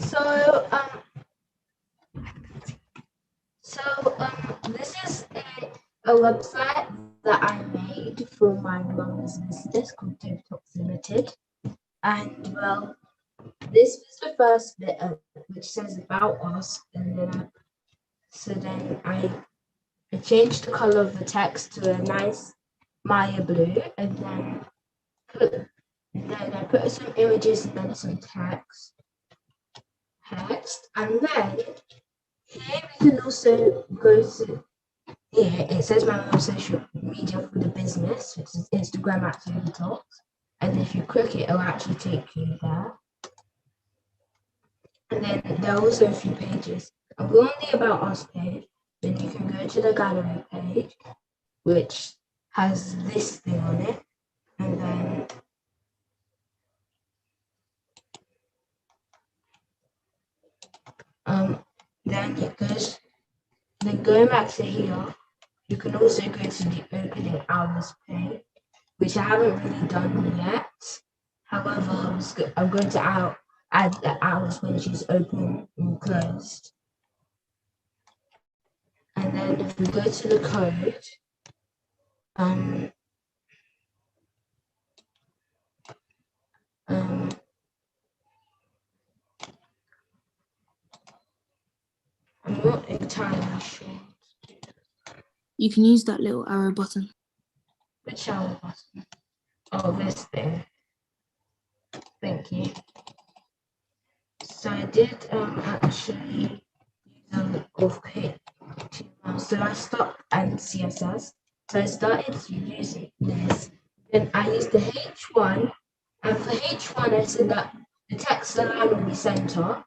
So, this is a website that I made for my mum's business called TikToks Limited. And well, this was the first bit which says about us, and then I changed the color of the text to a nice Maya blue, and then I put some images and then some text, and then here we can also go to here. It says my mum's social media for the business, which is Instagram at Talks, and if you click it, it'll actually take you there. And then there are also a few pages. I'll go on the About Us page, then you can go to the gallery page, which has this thing on it, and then it goes. Then going back to here, you can also go to the opening hours page, which I haven't really done yet. However, I'm going to add the hours when she's open and closed. And then if we go to the code, I'm not entirely sure. You can use that little arrow button. Which arrow button? Oh, this thing. Thank you. So I did actually use a golf kit. So I stopped at CSS. So I started using this. Then I used the H1, and for H1 I said that the text align will be center.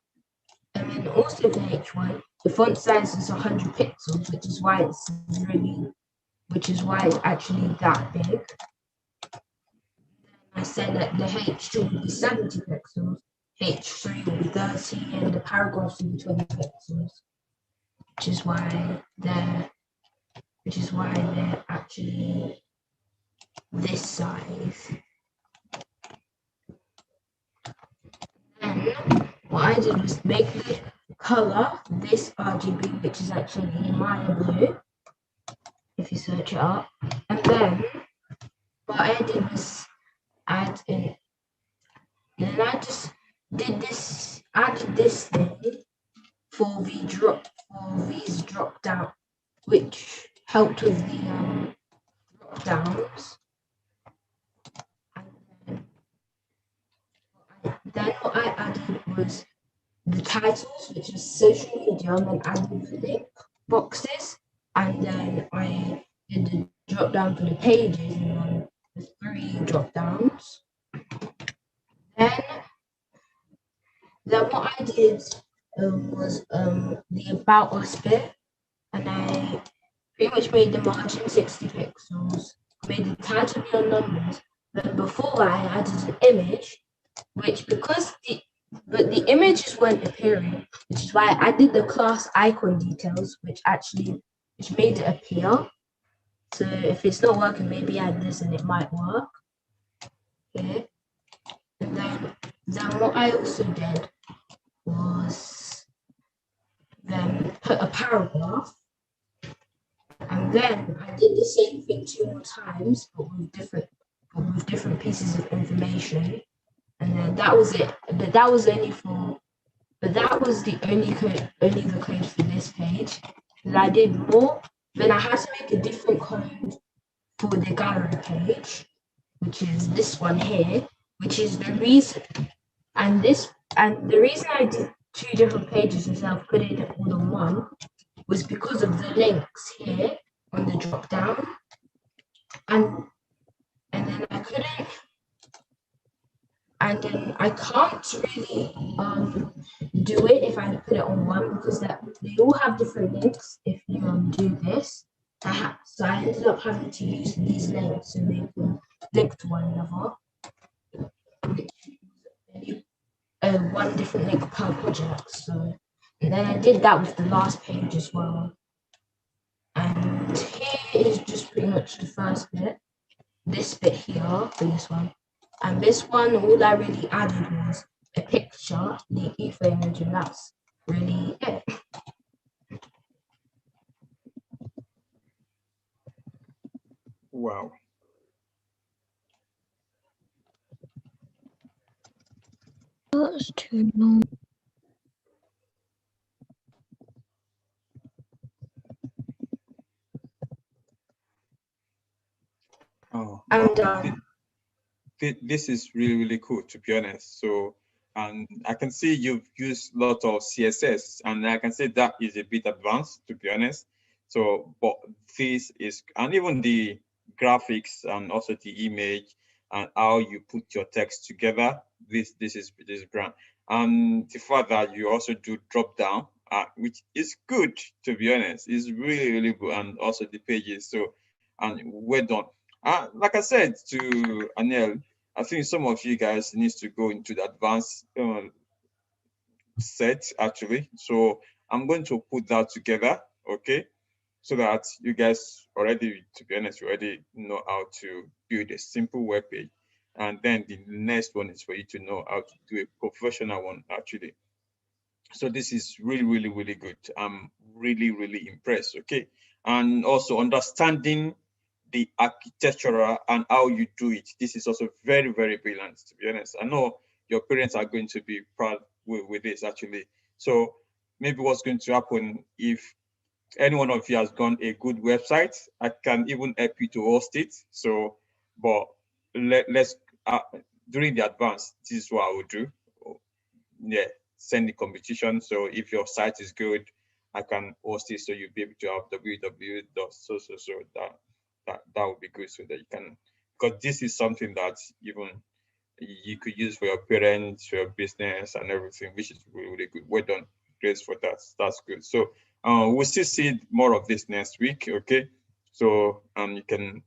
And then also for H1, the font size is 100 pixels, which is why it's actually that big. I said that the H2 will be 70 pixels, H3 will be 30, and the paragraphs will be 20 pixels, which is why they're actually this size. And what I did was make the color this RGB, which is actually Maya blue, if you search it up. And then what I did was add in, then I just added this thing for these drop down, which helped with the drop downs. And then what I added was the titles, which is social media, and then added the link boxes, and then I did the drop down for the pages, and then the 3 drop downs. Then what I did was the About Us bit, and I pretty much made the margin 60 pixels, made the title be on numbers. But before I added an image, which because the images weren't appearing, which is why I did the class icon details, which made it appear. So if it's not working, maybe add this and it might work. Okay. And then what I also did was then put a paragraph, and then I did the same thing 2 more times, but with different pieces of information. And then that was it. But that was the only the code for this page. Then I did more. Then I had to make a different code for the gallery page, which is this one here, which is the reason. And the reason I did 2 different pages instead of putting it all in one was because of the links here on the drop down. And then I couldn't. And then I can't really do it if I put it on one, because they all have different links if you do this. So I ended up having to use these links so they can link to one another. One different link per project. So, and then I did that with the last page as well. And here is just pretty much the first bit. This bit here for this one. And this one, all I really added was a picture, the ether image, and that's really it. Wow. That's too long. Oh, I'm wow. done. This is really, really cool, to be honest. So, and I can see you've used a lot of CSS, and I can say that is a bit advanced, to be honest. So, but this is, and even the graphics and also the image and how you put your text together, this is brand. And the fact that you also do drop down, which is good, to be honest, is really, really good. And also the pages. So, and well done. Like I said to Anel, I think some of you guys needs to go into the advanced set actually. So I'm going to put that together, okay? So that you guys already, to be honest, you already know how to build a simple web page. And then the next one is for you to know how to do a professional one actually. So this is really, really, really good. I'm really, really impressed, okay? And also understanding the architectural and how you do it. This is also very, very brilliant, to be honest. I know your parents are going to be proud with this actually. So maybe what's going to happen if any one of you has gone a good website, I can even help you to host it. So, but let's during the advance, this is what I would do. Yeah, send the competition. So if your site is good, I can host it so you'll be able to have www. So that would be good so that you can, because this is something that even you could use for your parents, for your business and everything, which is really, really good. Well done. Grace for that. That's good. So we'll still see more of this next week. Okay. So you can